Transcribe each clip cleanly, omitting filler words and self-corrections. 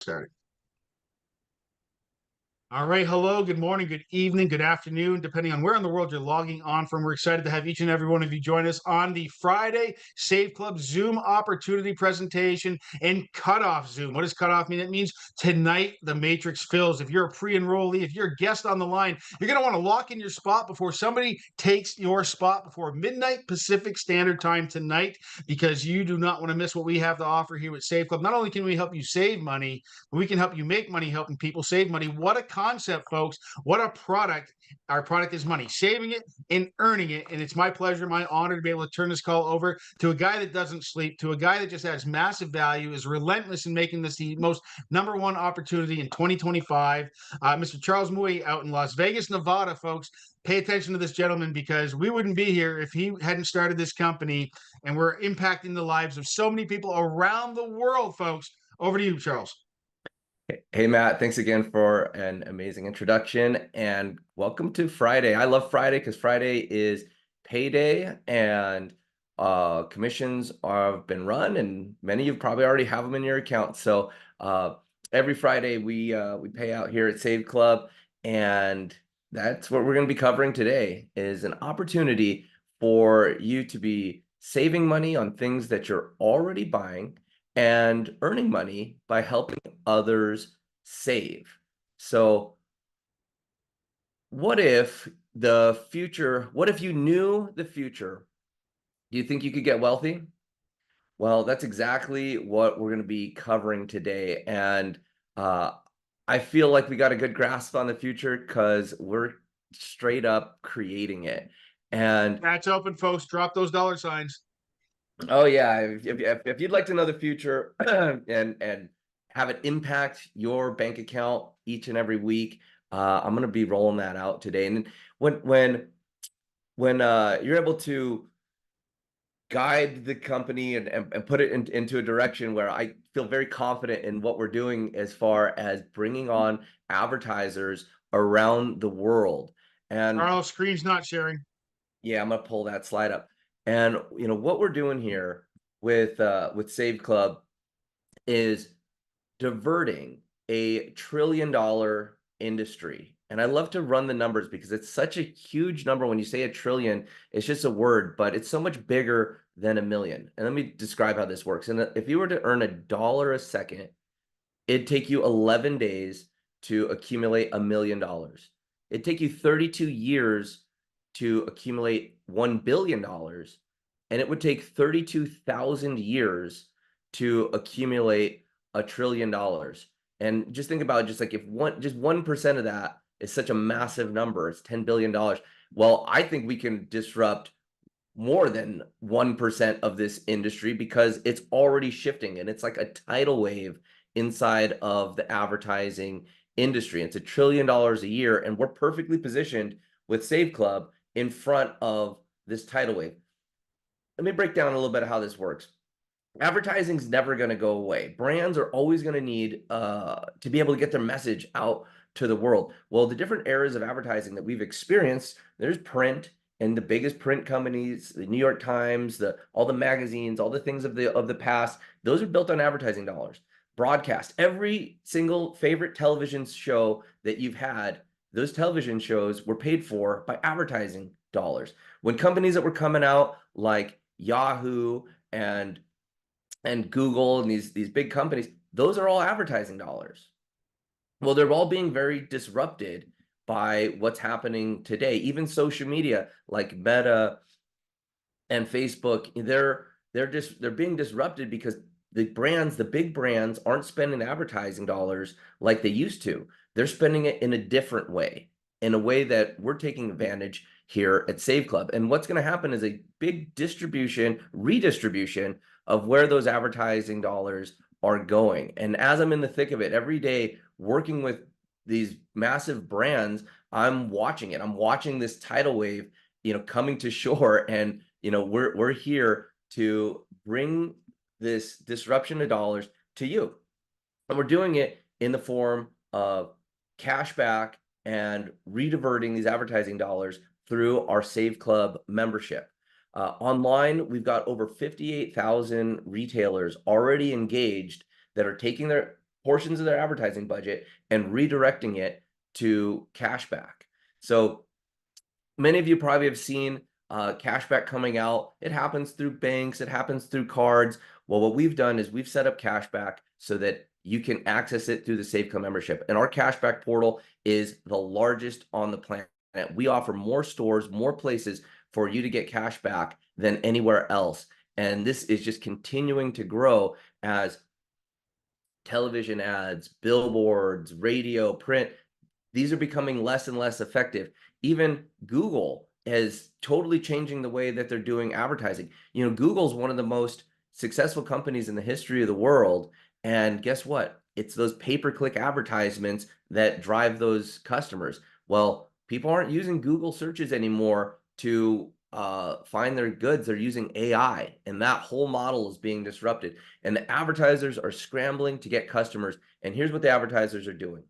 Started. All right. Hello. Good morning. Good evening. Good afternoon, depending on where in the world you're logging on from. We're excited to have each and every one of you join us on the Friday Save Club Zoom opportunity presentation and cutoff Zoom. What does cutoff mean? It means tonight the matrix fills. If you're a pre-enrollee, if you're a guest on the line, you're going to want to lock in your spot before somebody takes your spot before midnight Pacific Standard Time tonight, because you do not want to miss what we have to offer here at Save Club. Not only can we help you save money, we can help you make money helping people save money. What a concept, folks. What a product. Our product is money, saving it and earning it. And it's my pleasure, my honor to be able to turn this call over to a guy that doesn't sleep, to a guy that just has massive value, is relentless in making this the most number one opportunity in 2025. Mr. Charles Mui out in Las Vegas, Nevada, folks. Pay attention to this gentleman, because we wouldn't be here if he hadn't started this company, and we're impacting the lives of so many people around the world, folks. Over to you, Charles. Hey, Matt, thanks again for an amazing introduction, and welcome to Friday. I love Friday because Friday is payday, and commissions have been run, and many of you probably already have them in your account. So every Friday we pay out here at Save Club, and that's what we're going to be covering today, is an opportunity for you to be saving money on things that you're already buying and earning money by helping others save. So what if you knew the future? Do you think you could get wealthy? Well, that's exactly what we're going to be covering today. And I feel like we got a good grasp on the future because we're straight up creating it. And Chat's open, folks. Drop those dollar signs. oh yeah, if you'd like to know the future and have it impact your bank account each and every week, I'm gonna be rolling that out today. And when you're able to guide the company and put it into a direction where I feel very confident in what we're doing as far as bringing on advertisers around the world. And Charles, screen's not sharing. yeah, I'm gonna pull that slide up. And what we're doing here with Save Club is diverting a $1 trillion industry. And I love to run the numbers because it's such a huge number. When you say a trillion, it's just a word, but it's so much bigger than a million. And let me describe how this works. And if you were to earn $1 a second, it'd take you 11 days to accumulate $1 million. It'd take you 32 years to accumulate $1 billion, and it would take 32,000 years to accumulate $1 trillion. And just think about it, just like if 1% of that is such a massive number, it's $10 billion. Well, I think we can disrupt more than 1% of this industry because it's already shifting, and it's like a tidal wave inside of the advertising industry. It's $1 trillion a year, and we're perfectly positioned with Save Club in front of this tidal wave. Let me break down a little bit of how this works. Advertising is never going to go away. Brands are always going to need to be able to get their message out to the world. Well, the different eras of advertising that we've experienced, there's print, and the biggest print companies, the New York Times, all the magazines, all the things of the past, those are built on advertising dollars. Broadcast, every single favorite television show that you've had, those television shows were paid for by advertising dollars. When companies that were coming out like Yahoo and Google and these big companies, those are all advertising dollars. Well, they're all being very disrupted by what's happening today. Even social media like Meta and Facebook, they're being disrupted because the big brands aren't spending advertising dollars like they used to. They're spending it in a different way, in a way that we're taking advantage here at Save Club. And what's going to happen is a big redistribution of where those advertising dollars are going. And as I'm in the thick of it every day, working with these massive brands, I'm watching it. I'm watching this tidal wave, coming to shore. And, we're here to bring this disruption of dollars to you. And we're doing it in the form of cash back and rediverting these advertising dollars through our Save Club membership. Online, we've got over 58,000 retailers already engaged that are taking portions of their advertising budget and redirecting it to cashback. So many of you probably have seen cashback coming out. It happens through banks, it happens through cards. Well, what we've done is we've set up cashback so that you can access it through the Safeco membership. And our cashback portal is the largest on the planet. We offer more stores, more places for you to get cashback than anywhere else. And this is just continuing to grow as television ads, billboards, radio, print, these are becoming less and less effective. Even Google is totally changing the way that they're doing advertising. You know, Google's one of the most successful companies in the history of the world. And guess what? It's those pay-per-click advertisements that drive those customers. Well, people aren't using Google searches anymore to find their goods. They're using AI, and that whole model is being disrupted. And the advertisers are scrambling to get customers. And here's what the advertisers are doing.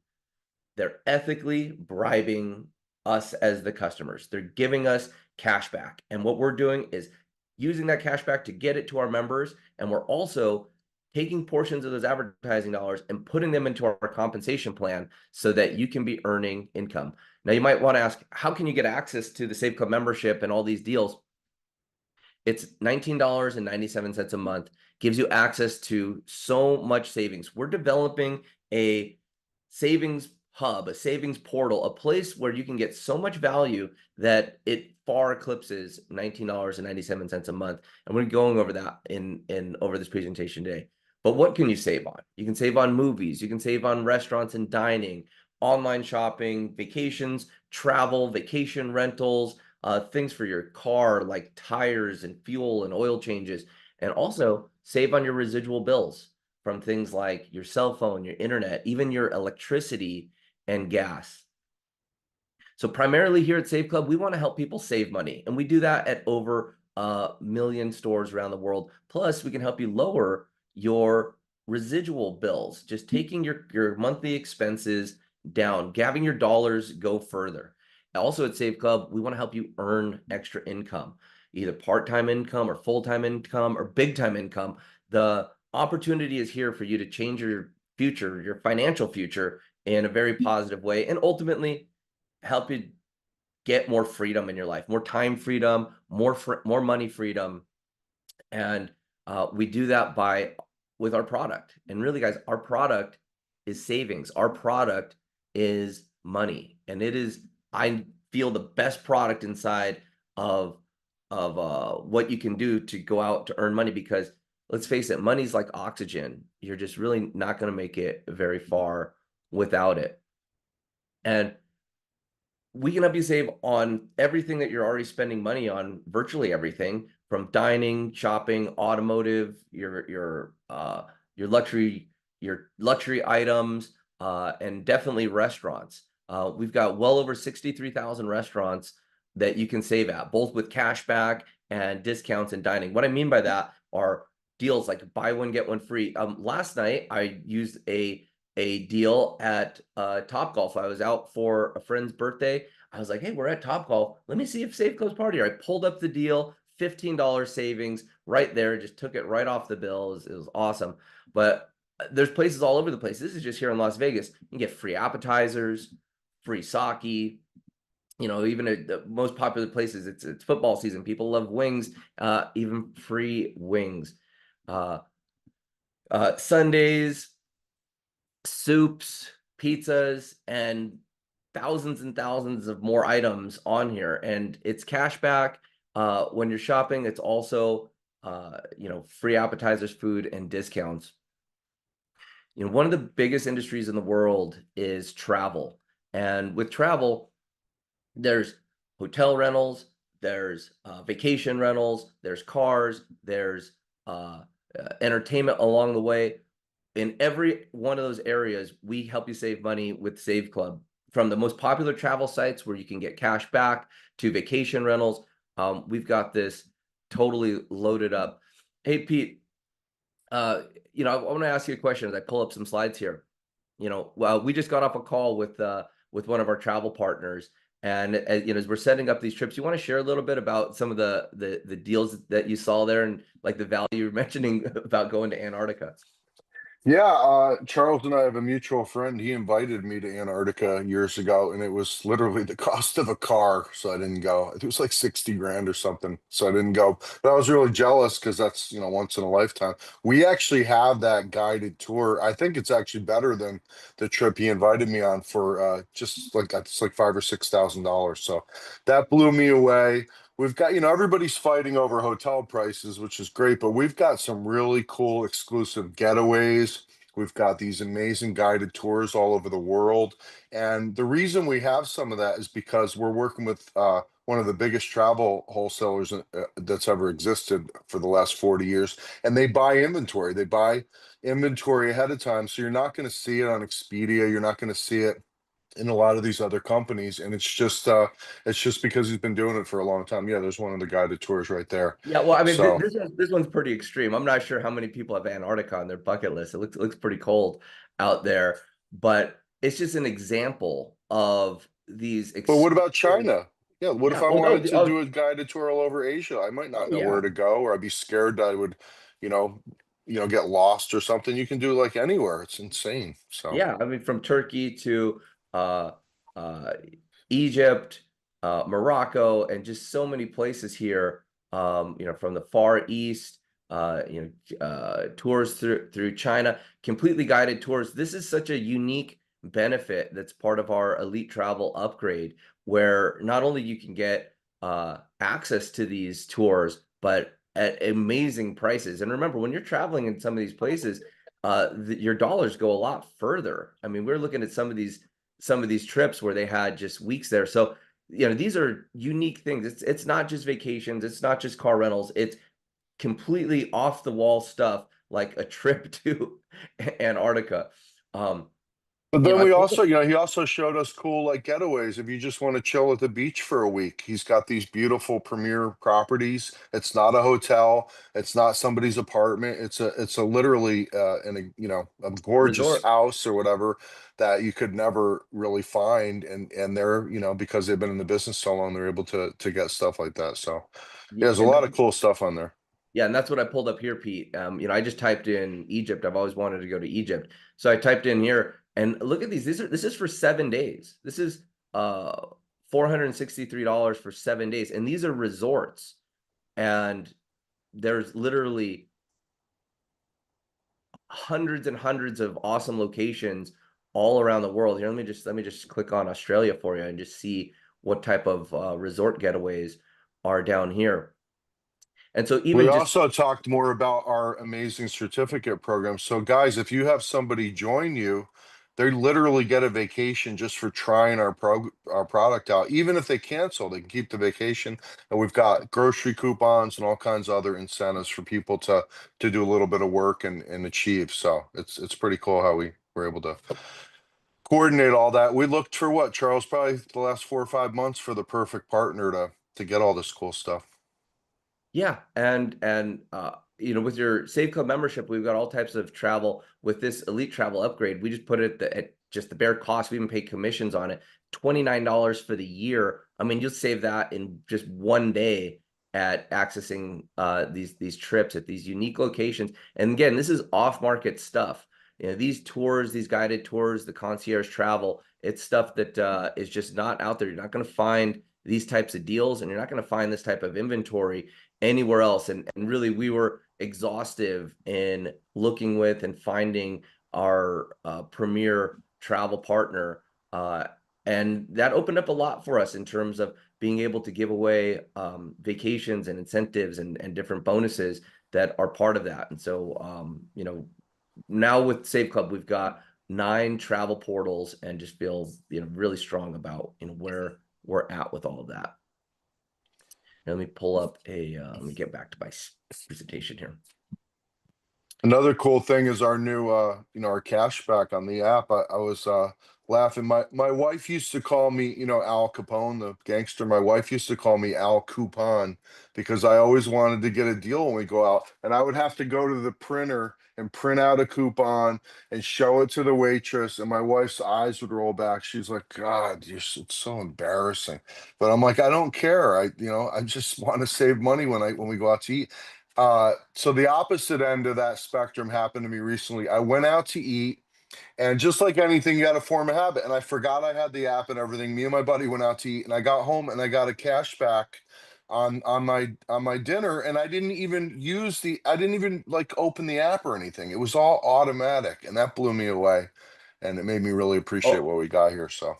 They're ethically bribing us as the customers. They're giving us cash back. And what we're doing is using that cash back to get it to our members. And we're also taking portions of those advertising dollars and putting them into our compensation plan so that you can be earning income. Now, you might want to ask, how can you get access to the Safeco membership and all these deals? It's $19.97 a month, gives you access to so much savings. We're developing a savings hub, a savings portal, a place where you can get so much value that it far eclipses $19.97 a month. And we're going over that in over this presentation today. But what can you save on? You can save on movies, you can save on restaurants and dining, online shopping, vacations, travel, vacation rentals, things for your car like tires and fuel and oil changes, and also save on your residual bills from things like your cell phone, your internet, even your electricity and gas. So primarily here at Save Club, we want to help people save money, and we do that at over 1,000,000 stores around the world. Plus, we can help you lower your residual bills, just taking your monthly expenses down, having your dollars go further. Also at Save Club, we want to help you earn extra income, either part-time income or full-time income or big-time income. The opportunity is here for you to change your future, your financial future, in a very positive way, and ultimately help you get more freedom in your life, more time freedom, more money freedom. And we do that with our product. And really, guys, our product is savings. Our product is money, and it is, I feel, the best product inside of what you can do to go out to earn money. Because let's face it, money's like oxygen. You're just really not going to make it very far without it. And we can help you save on everything that you're already spending money on, virtually everything from dining, shopping, automotive, your luxury items, and definitely restaurants. We've got well over 63,000 restaurants that you can save at, both with cash back and discounts and dining. What I mean by that are deals like buy one, get one free. Last night, I used a deal at Topgolf. I was out for a friend's birthday. I was like, hey, we're at Topgolf. Let me see if Safeco's part here. I pulled up the deal, $15 savings right there. Just took it right off the bill. It was awesome. But there's places all over the place. This is just here in Las Vegas. You can get free appetizers, free sake. You know, even at the most popular places, it's football season. People love wings, even free wings. Sundays, soups, pizzas, and thousands of more items on here. And it's cash back when you're shopping. It's also free appetizers, food, and discounts. You know, one of the biggest industries in the world is travel. And with travel, there's hotel rentals, there's vacation rentals, there's cars, there's entertainment along the way. In every one of those areas, we help you save money with Save Club. From the most popular travel sites where you can get cash back to vacation rentals, we've got this totally loaded up. Hey, Pete, I want to ask you a question as I pull up some slides here. We just got off a call with one of our travel partners, and as we're setting up these trips, you want to share a little bit about some of the deals that you saw there and like the value you're mentioning about going to Antarctica. Yeah, Charles and I have a mutual friend. He invited me to Antarctica years ago, and it was literally the cost of a car, so I didn't go. It was like 60 grand or something, so I didn't go. But I was really jealous because that's, once in a lifetime. We actually have that guided tour. I think it's actually better than the trip he invited me on for just like it's like $5,000 or $6,000. So that blew me away. We've got, everybody's fighting over hotel prices, which is great, but we've got some really cool exclusive getaways. We've got these amazing guided tours all over the world. And the reason we have some of that is because we're working with one of the biggest travel wholesalers that's ever existed for the last 40 years. And they buy inventory. They buy inventory ahead of time. So you're not going to see it on Expedia. You're not going to see it in a lot of these other companies, and it's just because he's been doing it for a long time. Yeah, there's one of the guided tours right there. Yeah, well, I mean, So, this one's pretty extreme. I'm not sure how many people have Antarctica on their bucket list. It looks pretty cold out there, but it's just an example of these but what exclusive. about China? Yeah, what if Yeah, I well, no, wanted to do a guided tour all over Asia? I might not oh know where yeah, to go, or I'd be scared that I would, you know, get lost or something. You can do like anywhere. It's insane. So, yeah. I mean, from Turkey to uh, uh, Egypt, Morocco, and just so many places here. From the Far East, tours through China, completely guided tours. This is such a unique benefit that's part of our elite travel upgrade, where not only you can get access to these tours, but at amazing prices. And remember, when you're traveling in some of these places, your dollars go a lot further. I mean, we're looking at some of these trips where they had just weeks there. So, these are unique things. It's not just vacations, it's not just car rentals, it's completely off the wall stuff like a trip to Antarctica. Um, but then I we pulled also, up he also showed us cool like getaways. If you just want to chill at the beach for a week, he's got these beautiful premier properties. It's not a hotel. It's not somebody's apartment. It's a literally in a gorgeous resort. house or whatever that you could never really find. And they're, because they've been in the business so long, they're able to get stuff like that. So yeah, there's a And lot of cool stuff on there. yeah, and that's what I pulled up here, Pete. I just typed in Egypt. I've always wanted to go to Egypt. So I typed in here and look at these. This is for 7 days. This is $463 for 7 days. And these are resorts. And there's literally hundreds and hundreds of awesome locations all around the world. Here, let me just click on Australia for you and just see what type of resort getaways are down here. And so We even just also talked more about our amazing certificate program. So, guys, if you have somebody join you, they literally get a vacation just for trying our product out. Even if they cancel, they can keep the vacation. And we've got grocery coupons and all kinds of other incentives for people to do a little bit of work and achieve. So it's pretty cool how we were able to coordinate all that. We looked for what, Charles, probably the last 4 or 5 months for the perfect partner to get all this cool stuff. Yeah, and with your Save Club membership, we've got all types of travel with this elite travel upgrade. We just put it at just the bare cost. We even pay commissions on it. $29 for the year. I mean, you'll save that in just one day at accessing these trips at these unique locations. And again, this is off-market stuff. These tours, these guided tours, the concierge travel, it's stuff that is just not out there. You're not going to find these types of deals, and you're not going to find this type of inventory anywhere else. And really, we were exhaustive in looking with and finding our premier travel partner. And that opened up a lot for us in terms of being able to give away vacations and incentives and different bonuses that are part of that. And so, now with Save Club, we've got 9 travel portals and just feel, really strong about, where we're at with all of that. Let me pull up let me get back to my presentation here. Another cool thing is our new our cashback on the app. I was laughing. My wife used to call me, Al Capone, the gangster. My wife used to call me Al Coupon because I always wanted to get a deal when we go out. And I would have to go to the printer and print out a coupon and show it to the waitress. And my wife's eyes would roll back. She's like, God, it's so embarrassing. But I'm like, I don't care. I just want to save money when we go out to eat. So the opposite end of that spectrum happened to me recently. I went out to eat, and just like anything, you got to form a habit. And I forgot I had the app and everything. Me and my buddy went out to eat, and I got home and I got a cash back on my dinner, and I didn't even like open the app or anything. It was all automatic, and that blew me away, and it made me really appreciate Oh, what we got here. So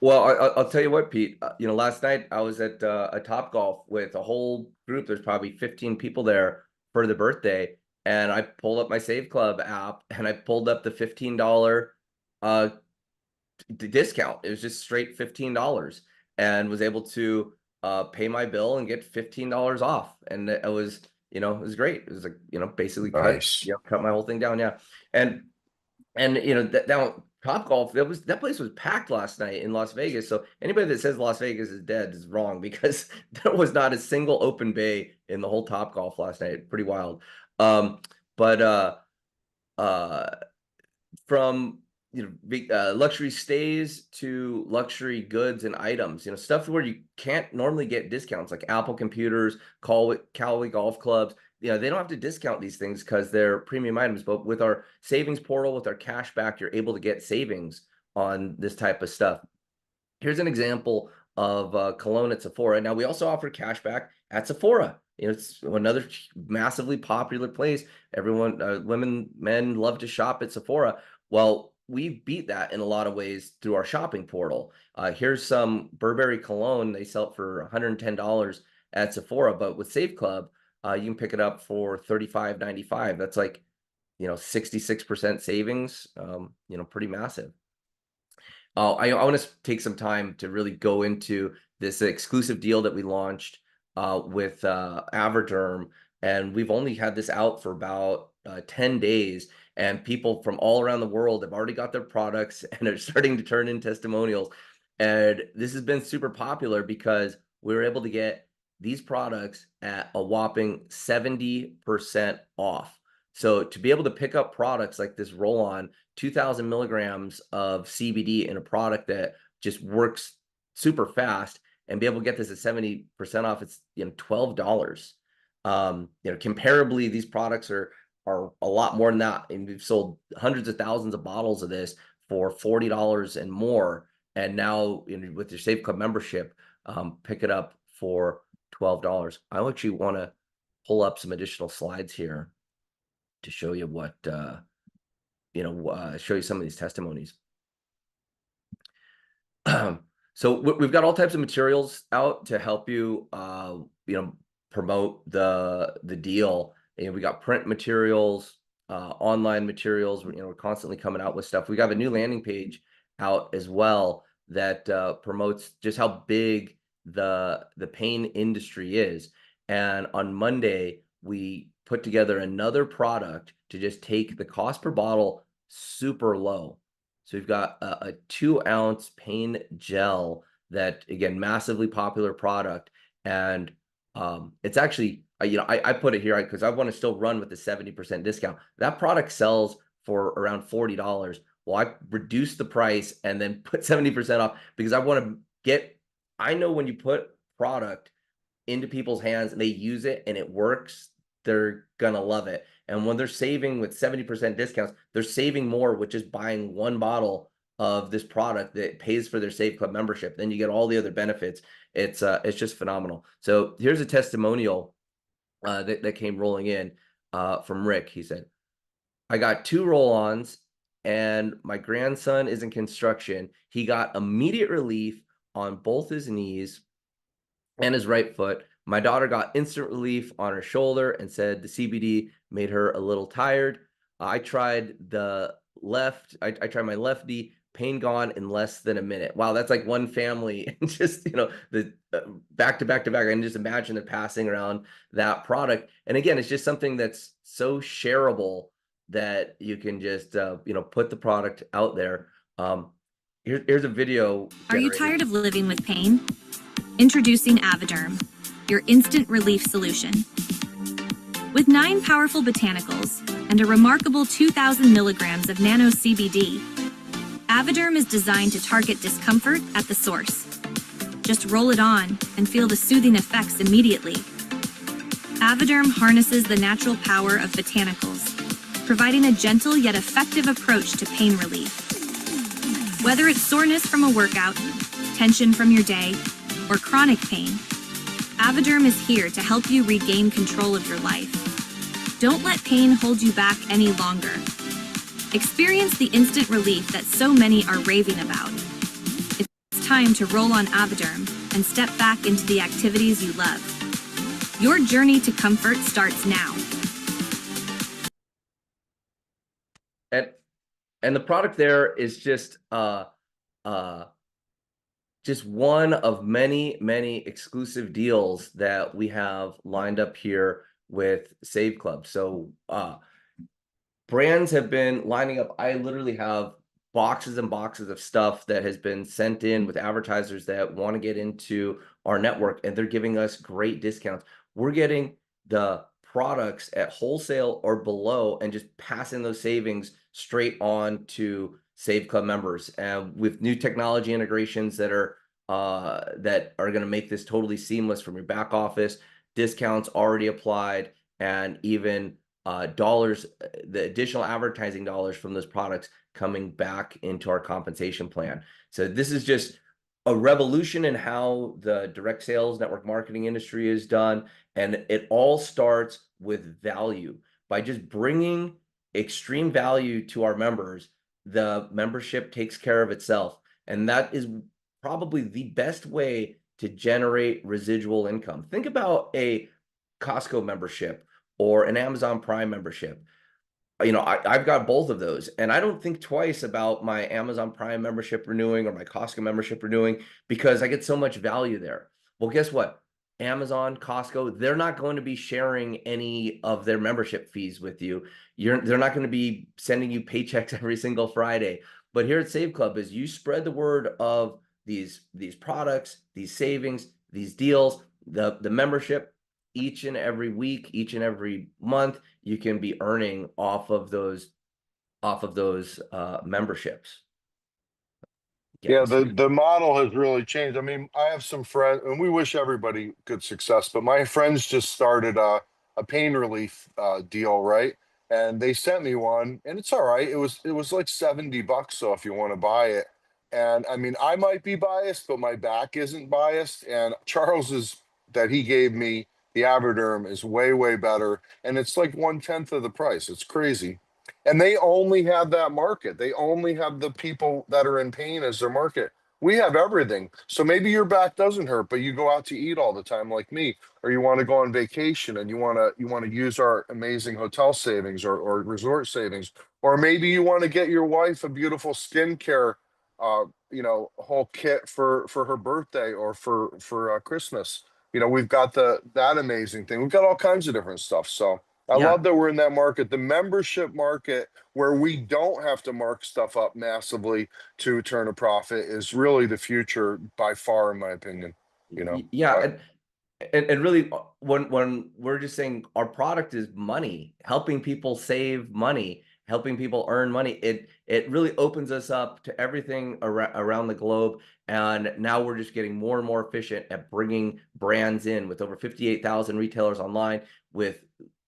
well, I'll tell you what, Pete. Last night I was at a Top Golf with a whole group. There's probably 15 people there for the birthday, and I pulled up my Save Club app and I pulled up the $15 uh discount. It was just straight $15, and was able to pay my bill and get $15 off, and it was it was great. It was like basically nice. cut my whole thing down, yeah. And that Top Golf, that place was packed last night in Las Vegas. So anybody that says Las Vegas is dead is wrong, because there was not a single open bay in the whole Top Golf last night. Pretty wild. But from luxury stays to luxury goods and items, stuff where you can't normally get discounts, like Apple computers, Callaway golf clubs. They don't have to discount these things because they're premium items. But with our savings portal, with our cash back, you're able to get savings on this type of stuff. Here's an example of cologne at Sephora. Now, we also offer cash back at Sephora. It's another massively popular place. Everyone, women, men love to shop at Sephora. Well, we beat that in a lot of ways through our shopping portal. Here's some Burberry cologne. They sell it for $110 at Sephora, but with Save Club, you can pick it up for $35.95. That's like 66% savings. Pretty massive. I want to take some time to really go into this exclusive deal that we launched with Avaderm, and we've only had this out for about 10 days, and people from all around the world have already got their products and are starting to turn in testimonials. And this has been super popular because we were able to get these products at a whopping 70% off. So to be able to pick up products like this roll-on, 2,000 milligrams of CBD in a product that just works super fast, and be able to get this at 70% off, it's $12. Comparably, these products are a lot more than that, and we've sold hundreds of thousands of bottles of this for $40 and more. And now with your Save Club membership, pick it up for $12. I actually want to pull up some additional slides here to show you what show you some of these testimonies. So we've got all types of materials out to help you promote the deal. We got print materials, online materials. We're constantly coming out with stuff. We got a new landing page out as well that promotes just how big the pain industry is. And on Monday, we put together another product to just take the cost per bottle super low. So we've got a 2-ounce pain gel that, again, massively popular product. And it's actually, I put it here because I want to still run with the 70% discount. That product sells for around $40. Well, I reduced the price and then put 70% off because I want to I know when you put product into people's hands and they use it and it works, they're gonna love it. And when they're saving with 70% discounts, they're saving more with just buying one bottle of this product that pays for their Save Club membership. Then you get all the other benefits. It's just phenomenal. So here's a testimonial that came rolling in from Rick. He said, "I got 2 roll-ons and my grandson is in construction. He got immediate relief on both his knees and his right foot. My daughter got instant relief on her shoulder and said the CBD made her a little tired. I tried I tried my left knee, pain gone in less than a minute." Wow, that's like one family, and just the back to back to back. I can just imagine they're passing around that product. And again, it's just something that's so shareable that you can just put the product out there. Here's a video. Are you tired of living with pain? Introducing Avaderm, your instant relief solution. With 9 powerful botanicals and a remarkable 2,000 milligrams of nano CBD, Avaderm is designed to target discomfort at the source. Just roll it on and feel the soothing effects immediately. Avoderm harnesses the natural power of botanicals, providing a gentle yet effective approach to pain relief. Whether it's soreness from a workout, tension from your day, or chronic pain, Avoderm is here to help you regain control of your life. Don't let pain hold you back any longer. Experience the instant relief that so many are raving about. It's time to roll on Avoderm and step back into the activities you love. Your journey to comfort starts now. And the product there is just one of many exclusive deals that we have lined up here with Save Club. So brands have been lining up. I literally have boxes and boxes of stuff that has been sent in with advertisers that want to get into our network, and they're giving us great discounts. We're getting the products at wholesale or below and just passing those savings straight on to Save Club members, and with new technology integrations that are going to make this totally seamless from your back office, discounts already applied, and even dollars, the additional advertising dollars from those products coming back into our compensation plan. So this is just a revolution in how the direct sales network marketing industry is done. And it all starts with value. By just bringing extreme value to our members, the membership takes care of itself. And that is probably the best way to generate residual income. Think about a Costco membership or an Amazon Prime membership. You know, I've got both of those, and I don't think twice about my Amazon Prime membership renewing or my Costco membership renewing because I get so much value there. Well, guess what? Amazon, Costco, they're not going to be sharing any of their membership fees with you. They're not going to be sending you paychecks every single Friday. But here at Save Club, as you spread the word of these products, these savings, these deals, the membership, each and every week, each and every month, you can be earning off of those memberships. Yeah, the model has really changed. I mean, I have some friends, and we wish everybody good success, but my friends just started a pain relief deal, right? And they sent me one, and it's all right. It was like $70, so if you want to buy it. And I mean, I might be biased, but my back isn't biased. And Charles's that he gave me, the Avoderm, is way better, and it's like 1/10 of the price. It's crazy. And they only have that market. They only have the people that are in pain as their market. We have everything. So maybe your back doesn't hurt, but you go out to eat all the time like me, or you want to go on vacation and you want to use our amazing hotel savings or resort savings, or maybe you want to get your wife a beautiful skincare whole kit for her birthday or for Christmas. You know, we've got that amazing thing. We've got all kinds of different stuff. So I love that we're in that market, the membership market, where we don't have to mark stuff up massively to turn a profit, is really the future by far, in my opinion. You know? Yeah. And really, when we're just saying our product is money, helping people save money, helping people earn money, it really opens us up to everything around the globe. And now we're just getting more and more efficient at bringing brands in, with over 58,000 retailers online, with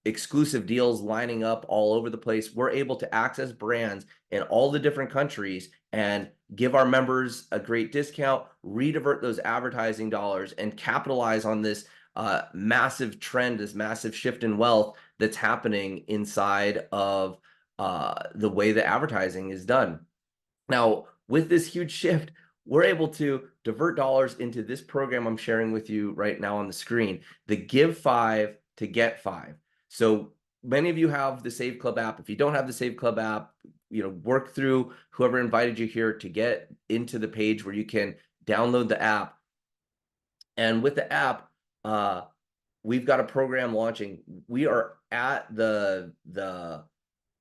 exclusive deals lining up all over the place. We're able to access brands in all the different countries and give our members a great discount, redivert those advertising dollars, and capitalize on this massive trend, this massive shift in wealth that's happening inside of the way that advertising is done. Now, with this huge shift, we're able to divert dollars into this program I'm sharing with you right now on the screen, the Give 5 to Get 5. So many of you have the Save Club app. If you don't have the Save Club app, you know, work through whoever invited you here to get into the page where you can download the app. And with the app, we've got a program launching. We are at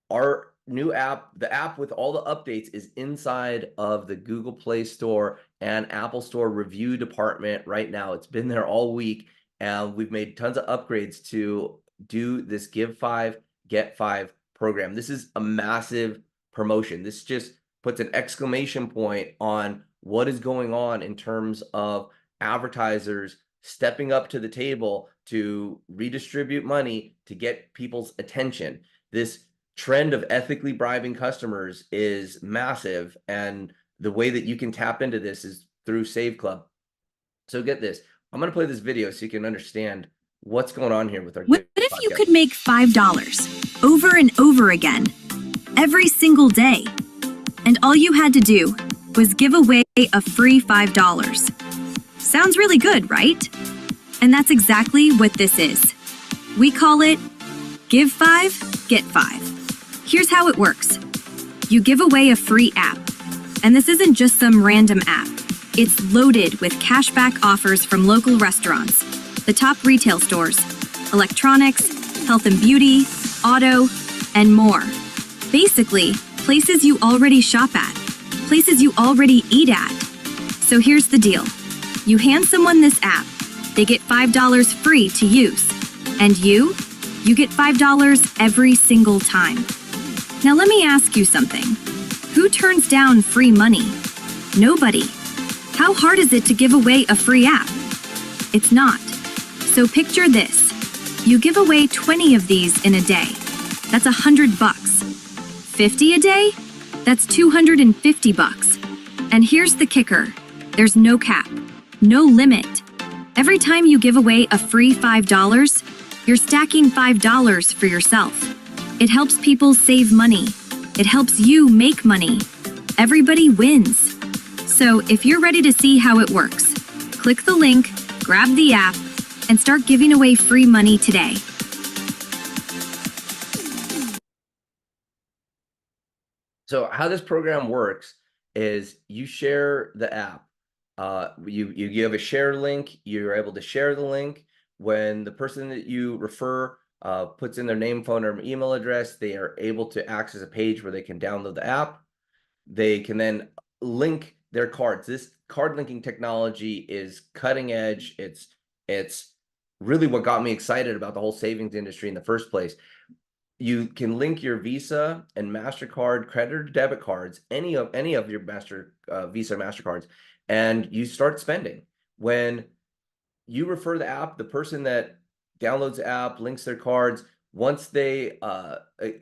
our new app. The app with all the updates is inside of the Google Play Store and Apple Store review department right now. It's been there all week, and we've made tons of upgrades to do this Give 5, Get 5 program. This is a massive promotion. This just puts an exclamation point on what is going on in terms of advertisers stepping up to the table to redistribute money to get people's attention. This trend of ethically bribing customers is massive, and the way that you can tap into this is through Save Club. So get this. I'm going to play this video so you can understand what's going on here with our What if you could make $5 over and over again, every single day, and all you had to do was give away a free $5? Sounds really good, right? And that's exactly what this is. We call it Give 5, Get 5. Here's how it works. You give away a free app, and this isn't just some random app. It's loaded with cashback offers from local restaurants, the top retail stores, electronics, health and beauty, auto, and more. Basically, places you already shop at, places you already eat at. So here's the deal. You hand someone this app, they get $5 free to use. And you get $5 every single time. Now let me ask you something. Who turns down free money? Nobody. How hard is it to give away a free app? It's not. So picture this. You give away 20 of these in a day. That's $100. 50 a day? That's $250. And here's the kicker. There's no cap, no limit. Every time you give away a free $5, you're stacking $5 for yourself. It helps people save money. It helps you make money. Everybody wins. So if you're ready to see how it works, click the link, grab the app, and start giving away free money today. So how this program works is you share the app. You give a share link. You're able to share the link. When the person that you refer puts in their name, phone, or email address, they are able to access a page where they can download the app. They can then link their cards. This card linking technology is cutting edge. It's really what got me excited about the whole savings industry in the first place. You can link your Visa and MasterCard credit or debit cards, any of your Visa or MasterCards, and you start spending. When you refer the app, the person that downloads the app, links their cards, once they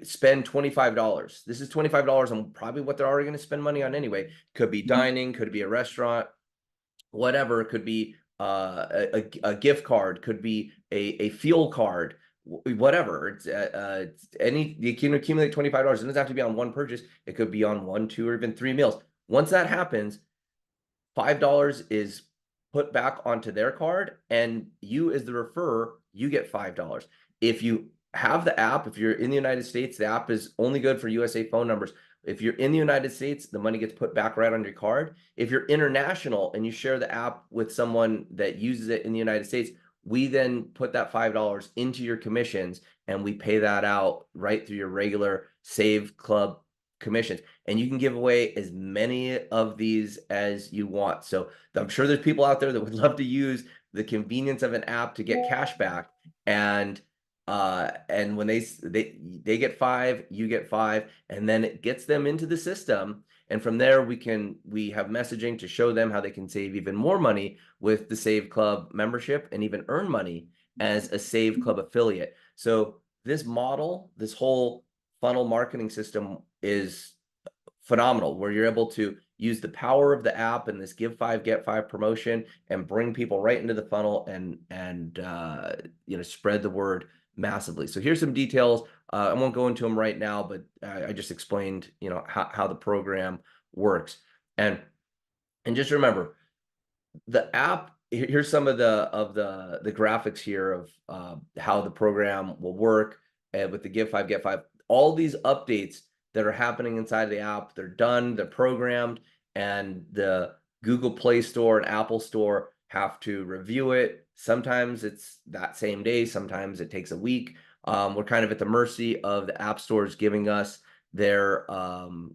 spend $25, this is $25 on probably what they're already going to spend money on anyway. Could be dining, could be a restaurant, whatever. It could be a gift card, could be a fuel card, whatever. You can accumulate $25. It doesn't have to be on one purchase. It could be on 1, 2, or even 3 meals. Once that happens, $5 is put back onto their card, and you as the referrer, you get $5. If you have the app, if you're in the United States, the app is only good for USA phone numbers. If you're in the United States, the money gets put back right on your card. If you're international and you share the app with someone that uses it in the United States, we then put that $5 into your commissions, and we pay that out right through your regular Save Club commissions. And you can give away as many of these as you want. So I'm sure there's people out there that would love to use the convenience of an app to get cash back. And when they get 5, you get 5, and then it gets them into the system. And from there, we have messaging to show them how they can save even more money with the Save Club membership, and even earn money as a Save Club affiliate. So this model, this whole funnel marketing system, is phenomenal, where you're able to use the power of the app and this Give 5, Get 5 promotion and bring people right into the funnel and spread the word massively. So here's some details. I won't go into them right now, but I just explained, how the program works. And just remember, the app, here's some of the graphics here of how the program will work with the Give 5, Get 5. All these updates that are happening inside the app, they're done, they're programmed, and the Google Play Store and Apple Store have to review it. Sometimes it's that same day, sometimes it takes a week. We're kind of at the mercy of the app stores giving us their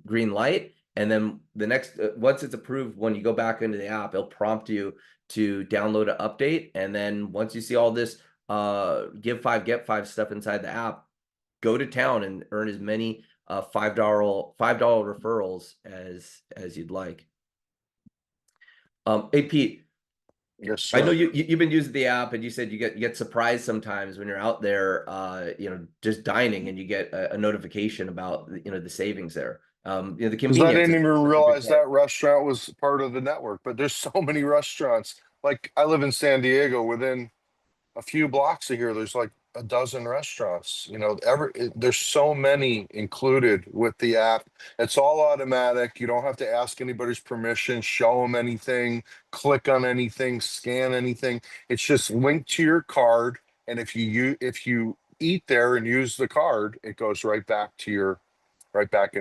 green light. And then the next, once it's approved, when you go back into the app, it'll prompt you to download an update. And then once you see all this Give 5, Get 5 stuff inside the app, go to town and earn as many $5 referrals as you'd like. Hey, Pete, Yes, I know sir. you've been using the app, and you said you get surprised sometimes when you're out there, just dining, and you get a notification about the savings there. The Because I convenience didn't is even such a big realize part. that restaurant was part of the network, but there's so many restaurants. Like I live in San Diego, within a few blocks of here, there's like a dozen restaurants. There's so many included with the app. It's all automatic. You don't have to ask anybody's permission, show them anything, click on anything, scan anything. It's just linked to your card, and if you eat there and use the card, it goes right back into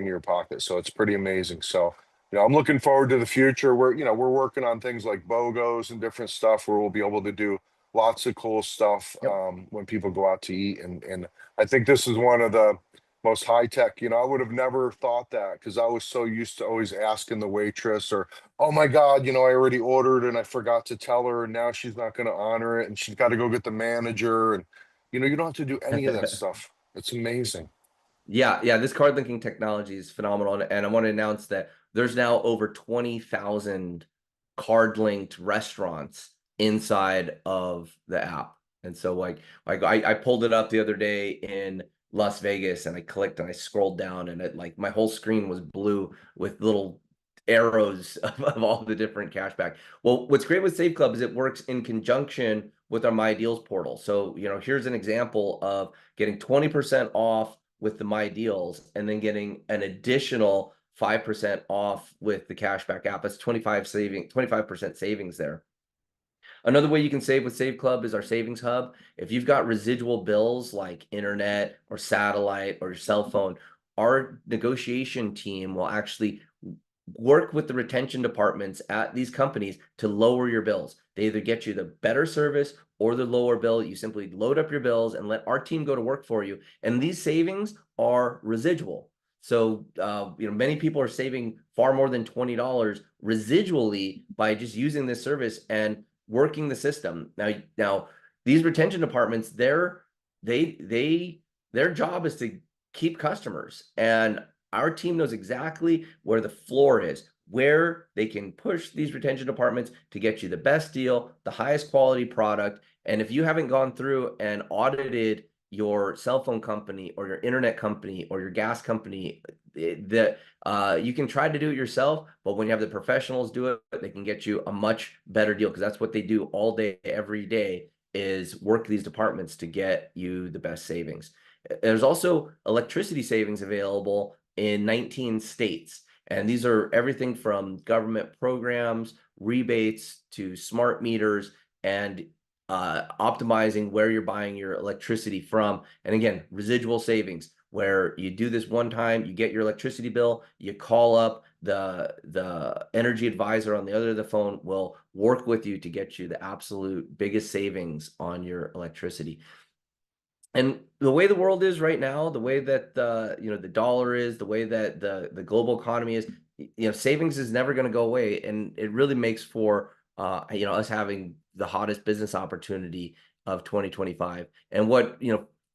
your pocket. So it's pretty amazing. So, I'm looking forward to the future. We're working on things like BOGOs and different stuff where we'll be able to do lots of cool stuff Yep. when people go out to eat. And I think this is one of the most high tech. I would have never thought that because I was so used to always asking the waitress or, oh my God, I already ordered and I forgot to tell her and now she's not going to honor it and she's got to go get the manager. And, you don't have to do any of that stuff. It's amazing. Yeah, this card linking technology is phenomenal, and I want to announce that there's now over 20,000 card linked restaurants inside of the app. And so like I pulled it up the other day in Las Vegas, and I clicked and I scrolled down, and it, like, my whole screen was blue with little arrows of all the different cashback. Well, what's great with Save Club is it works in conjunction with our My Deals portal. So, here's an example of getting 20% off with the My Deals, and then getting an additional 5% off with the cashback app. That's 25% savings there. Another way you can save with Save Club is our savings hub. If you've got residual bills like internet or satellite or your cell phone, our negotiation team will actually work with the retention departments at these companies to lower your bills. They either get you the better service or the lower bill. You simply load up your bills and let our team go to work for you. And these savings are residual. So, many people are saving far more than $20 residually by just using this service and working the system. Now these retention departments, their job is to keep customers, and our team knows exactly where the floor is, where they can push these retention departments to get you the best deal, the highest quality product. And if you haven't gone through and audited your cell phone company or your internet company or your gas company, you can try to do it yourself, but when you have the professionals do it, they can get you a much better deal, because that's what they do all day, every day, is work these departments to get you the best savings. There's also electricity savings available in 19 states. And these are everything from government programs, rebates, to smart meters, and optimizing where you're buying your electricity from. And again, residual savings, where you do this one time, you get your electricity bill, you call up the energy advisor on the other end of the phone, will work with you to get you the absolute biggest savings on your electricity. And the way the world is right now, the way that the dollar is, the way that the global economy is, savings is never going to go away, and it really makes for us having the hottest business opportunity of 2025. And what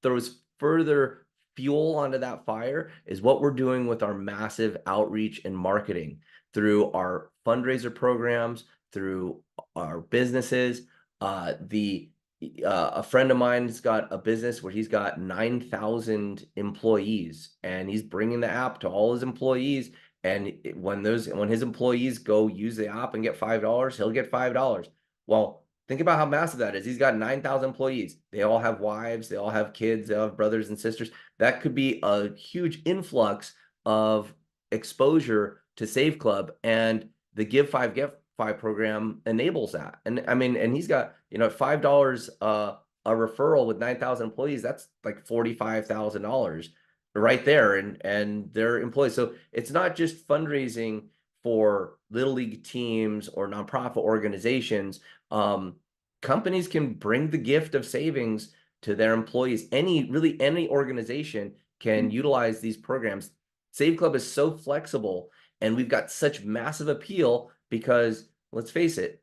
throws further fuel onto that fire is what we're doing with our massive outreach and marketing through our fundraiser programs, through our businesses. A friend of mine's got a business where he's got 9,000 employees, and he's bringing the app to all his employees. And when his employees go use the app and get $5, he'll get $5. Well, think about how massive that is. He's got 9,000 employees. They all have wives, they all have kids, they all have brothers and sisters. That could be a huge influx of exposure to Save Club, and the Give 5 Get 5 program enables that. And I mean, and he's got, $5 a referral with 9,000 employees. That's like $45,000 right there, and their employees. So it's not just fundraising for little league teams or nonprofit organizations. Companies can bring the gift of savings to their employees. Any organization can utilize these programs. Save Club is so flexible, and we've got such massive appeal because, let's face it,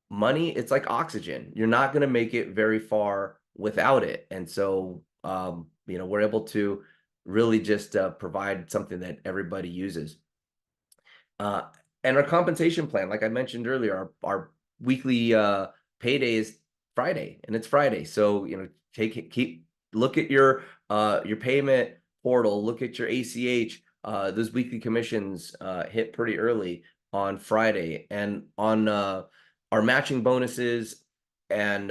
money, it's like oxygen. You're not going to make it very far without it. And so, we're able to really just provide something that everybody uses. And our compensation plan, like I mentioned earlier, our weekly payday is Friday, and it's Friday. So, look at your payment portal, look at your ACH. Those weekly commissions hit pretty early on Friday, and on our matching bonuses and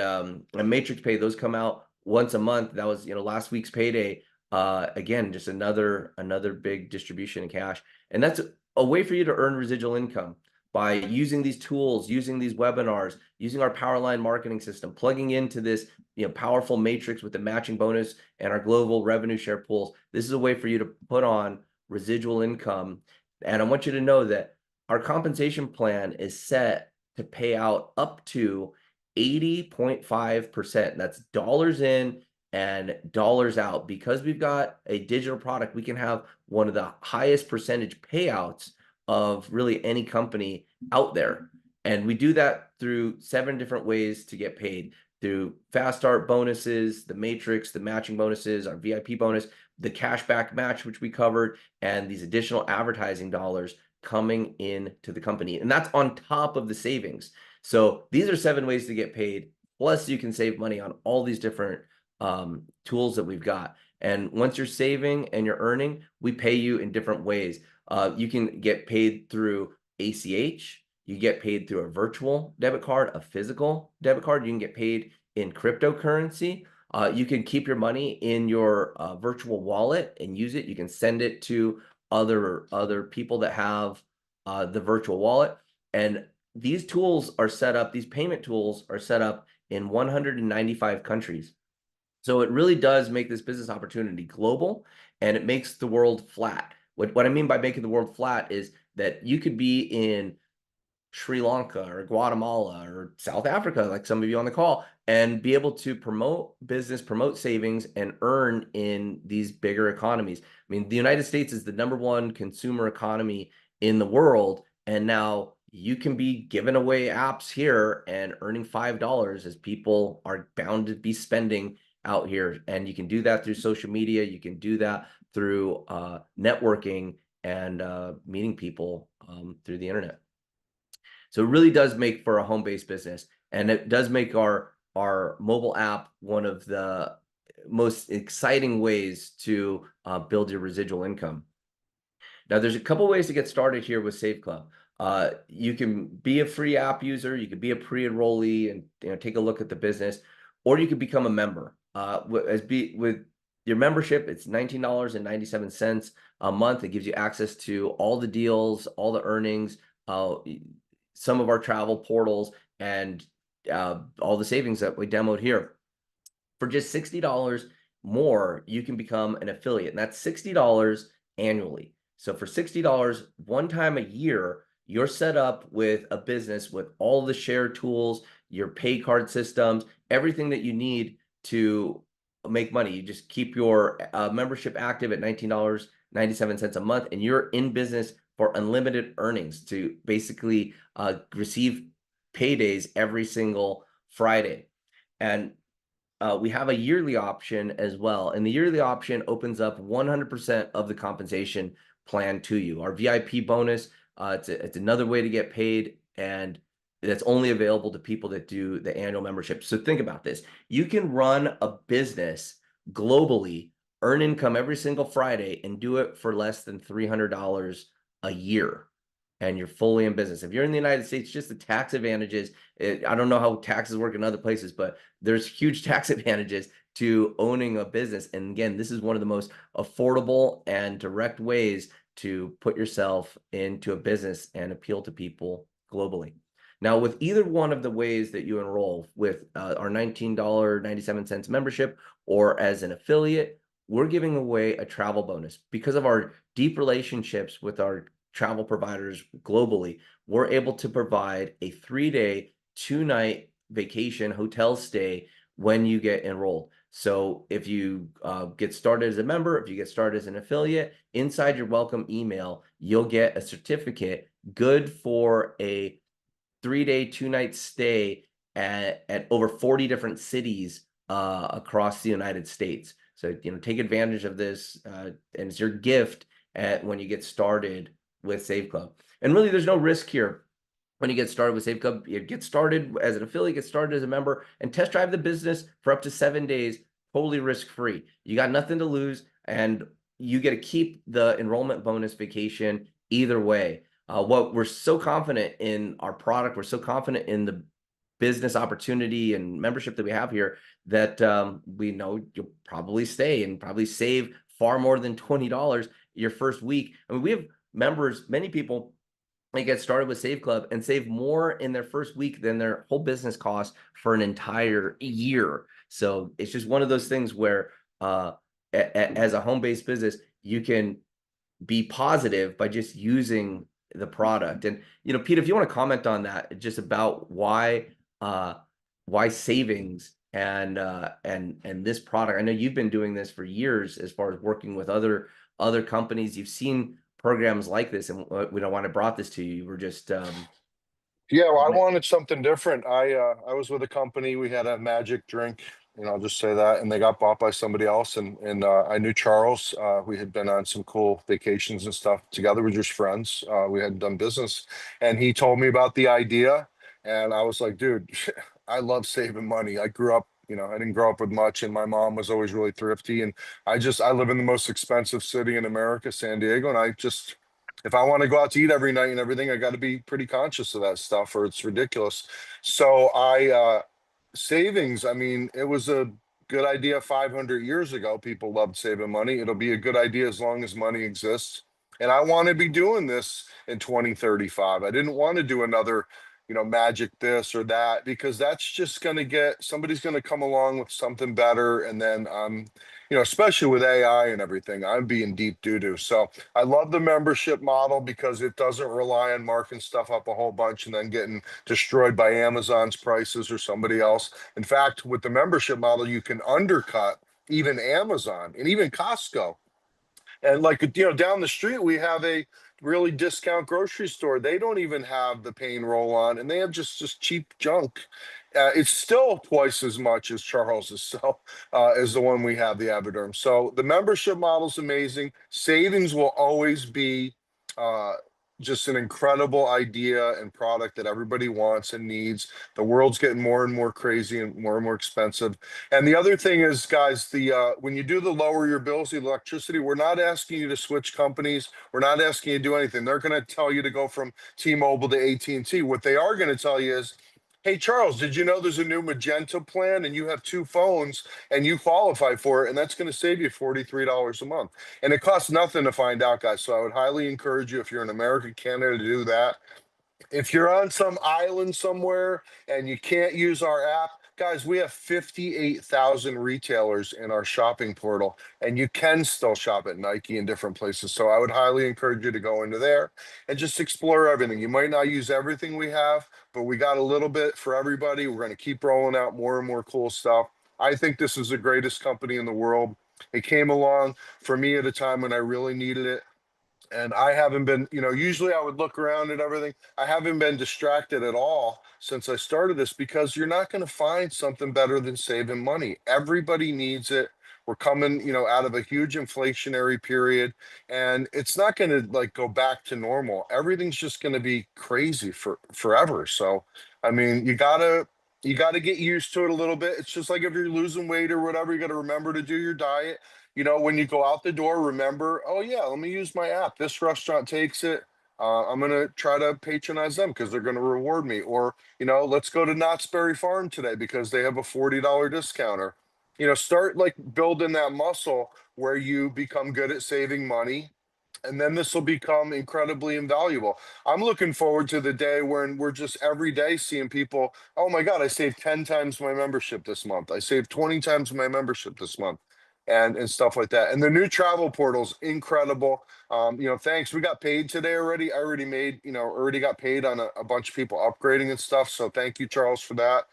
matrix pay, those come out once a month. That was last week's payday. Again, just another big distribution in cash, and that's a way for you to earn residual income by using these tools, using these webinars, using our Powerline marketing system, plugging into this powerful matrix with the matching bonus and our global revenue share pools. This is a way for you to put on residual income. And I want you to know that our compensation plan is set to pay out up to 80.5%. That's dollars in and dollars out. Because we've got a digital product, we can have one of the highest percentage payouts of really any company out there. And we do that through 7 different ways to get paid: through fast start bonuses, the matrix, the matching bonuses, our VIP bonus, the cashback match, which we covered, and these additional advertising dollars coming into the company. And that's on top of the savings. So these are 7 ways to get paid. Plus, you can save money on all these different tools that we've got. And once you're saving and you're earning, we pay you in different ways. You can get paid through ACH. You get paid through a virtual debit card, a physical debit card. You can get paid in cryptocurrency. You can keep your money in your virtual wallet and use it. You can send it to other people that have the virtual wallet. And these tools are set up, these payment tools are set up in 195 countries. So it really does make this business opportunity global, and it makes the world flat. What I mean by making the world flat is that you could be in Sri Lanka or Guatemala or South Africa, like some of you on the call, and be able to promote business, promote savings, and earn in these bigger economies. I mean, the United States is the #1 consumer economy in the world, and now you can be giving away apps here and earning $5 as people are bound to be spending out here. And you can do that through social media. You can do that through networking and meeting people through the internet. So it really does make for a home-based business, and it does make our mobile app one of the most exciting ways to build your residual income. Now, there's a couple ways to get started here with Save Club. You can be a free app user, you could be a pre-enrollee and take a look at the business, or you could become a member. With your membership, it's $19.97 a month. It gives you access to all the deals, all the earnings, some of our travel portals, and all the savings that we demoed here. For just $60 more, you can become an affiliate, and that's $60 annually. So for $60, one time a year, you're set up with a business with all the share tools, your pay card systems, everything that you need to make money. You just keep your membership active at $19.97 a month, and you're in business for unlimited earnings to basically receive paydays every single Friday. And we have a yearly option as well. And the yearly option opens up 100% of the compensation plan to you. Our VIP bonus, it's another way to get paid, and that's only available to people that do the annual membership. So think about this. You can run a business globally, earn income every single Friday, and do it for less than $300 a year, and you're fully in business. If you're in the United States, just the tax advantages, I don't know how taxes work in other places, but there's huge tax advantages to owning a business. And again, this is one of the most affordable and direct ways to put yourself into a business and appeal to people globally. Now, with either one of the ways that you enroll, with our $19.97 membership or as an affiliate, we're giving away a travel bonus. Because of our deep relationships with our travel providers globally, we're able to provide a 3-day, 2-night vacation hotel stay when you get enrolled. So if you get started as a member, if you get started as an affiliate, inside your welcome email, you'll get a certificate good for a 3-day, 2-night stay at over 40 different cities across the United States. So, take advantage of this, and it's your gift when you get started with Save Club. And really, there's no risk here. when you get started with Save Club. You get started as an affiliate, get started as a member, and test drive the business for up to 7 days, totally risk-free. You got nothing to lose, and you get to keep the enrollment bonus vacation either way. What we're so confident in our product, we're so confident in the business opportunity and membership that we have here, that we know you'll probably stay and probably save far more than $20 your first week. I mean, we have members, many people, they get started with Save Club and save more in their first week than their whole business cost for an entire year. So it's just one of those things where as a home-based business, you can be positive by just using the product. And Pete, if you want to comment on that, just about why savings and this product. I know you've been doing this for years as far as working with other companies. You've seen programs like this, and we don't want to brought this to you. You were just Yeah, well, I wanted something different. I was with a company. We had a magic drink, I'll just say that, and they got bought by somebody else. And I knew Charles. We had been on some cool vacations and stuff together. We were just friends. We had done business, and he told me about the idea, and I was like, dude, I love saving money. I grew up, I didn't grow up with much, and my mom was always really thrifty. And I live in the most expensive city in America, San Diego, and if I want to go out to eat every night and everything, I got to be pretty conscious of that stuff, or it's ridiculous. So savings, I mean, it was a good idea 500 years ago. People loved saving money. It'll be a good idea as long as money exists. And I want to be doing this in 2035. I didn't want to do another, magic this or that, because that's just going to somebody's going to come along with something better. And then especially with AI and everything, I'm being deep doo-doo. So I love the membership model because it doesn't rely on marking stuff up a whole bunch and then getting destroyed by Amazon's prices or somebody else. In fact, with the membership model, you can undercut even Amazon and even Costco. And down the street, we have a really discount grocery store. They don't even have the pain roll on, and they have just cheap junk. It's still twice as much as Charles's, so as the one we have, the Avoderm. So the membership model is amazing. Savings will always be just an incredible idea and product that everybody wants and needs. The world's getting more and more crazy and more expensive. And the other thing is, guys, when you do the lower your bills, the electricity, we're not asking you to switch companies. We're not asking you to do anything. They're going to tell you to go from T-Mobile to AT&T. What they are going to tell you is, hey, Charles, did you know there's a new Magenta plan and you have 2 phones and you qualify for it, and that's going to save you $43 a month. And it costs nothing to find out, guys. So I would highly encourage you, if you're in America, Canada, to do that. If you're on some island somewhere and you can't use our app, guys, we have 58,000 retailers in our shopping portal, and you can still shop at Nike in different places. So I would highly encourage you to go into there and just explore everything. You might not use everything we have, but we got a little bit for everybody. We're going to keep rolling out more and more cool stuff. I think this is the greatest company in the world. It came along for me at a time when I really needed it. And I haven't been, usually I would look around at everything. I haven't been distracted at all since I started this, because you're not going to find something better than saving money. Everybody needs it. We're coming, out of a huge inflationary period, and it's not going to go back to normal. Everything's just going to be crazy for forever. So, I mean, you gotta get used to it a little bit. It's just like if you're losing weight or whatever, you got to remember to do your diet. When you go out the door, remember, oh yeah, let me use my app. This restaurant takes it. I'm going to try to patronize them because they're going to reward me. Or, let's go to Knott's Berry Farm today because they have a $40 discount. Or, start building that muscle where you become good at saving money. And then this will become incredibly invaluable. I'm looking forward to the day when we're just every day seeing people, oh my God, I saved 10 times my membership this month. I saved 20 times my membership this month. And stuff like that. And the new travel portal's incredible. Thanks. We got paid today already. I already got paid on a bunch of people upgrading and stuff. So thank you, Charles, for that.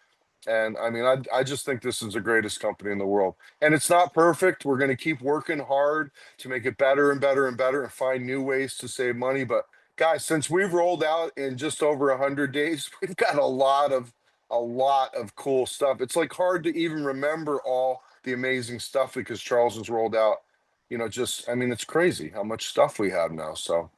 And I mean, I just think this is the greatest company in the world. And it's not perfect. We're going to keep working hard to make it better and better and better and find new ways to save money. But guys, since we've rolled out in just over 100 days, we've got a lot of cool stuff. It's hard to even remember all the amazing stuff because Charles has rolled out, it's crazy how much stuff we have now. So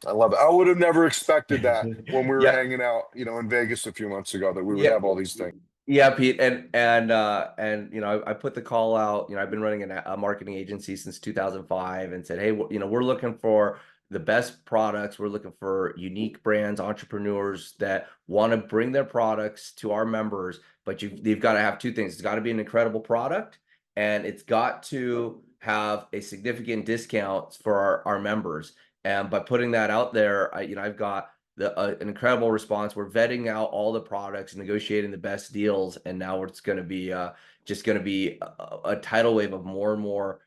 I love it. I would have never expected that when we were Yeah. hanging out, in Vegas a few months ago, that we would Yeah. have all these things. Yeah, Pete, and I put the call out. I've been running a marketing agency since 2005, and said, hey, we're looking for the best products. We're looking for unique brands, entrepreneurs that want to bring their products to our members. But you've got to have two things. It's got to be an incredible product, and it's got to have a significant discount for our members. And by putting that out there, I've got an incredible response. We're vetting out all the products, negotiating the best deals, and now it's going to be just going to be a tidal wave of more and more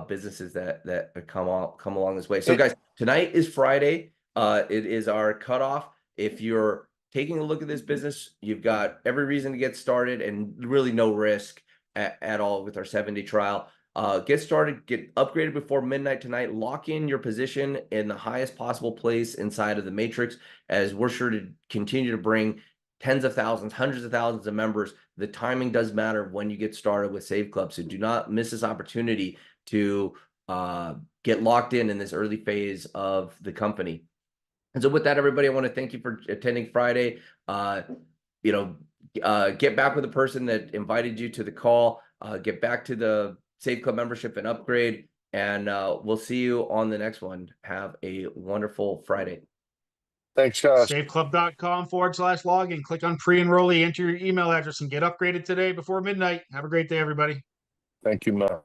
businesses that come along this way. So, guys, tonight is Friday. It is our cutoff. If you're taking a look at this business, you've got every reason to get started, and really no risk at all with our 7-day trial. Get started, get upgraded before midnight tonight, lock in your position in the highest possible place inside of the matrix, as we're sure to continue to bring tens of thousands, hundreds of thousands of members. The timing does matter when you get started with Save Club, so do not miss this opportunity to get locked in this early phase of the company. And so with that, everybody, I want to thank you for attending Friday. Get back with the person that invited you to the call, get back to the Save Club membership and upgrade, and we'll see you on the next one. Have a wonderful Friday. Thanks, guys. Saveclub.com/login. Click on pre-enrollee, enter your email address, and get upgraded today before midnight. Have a great day, everybody. Thank you, Matt.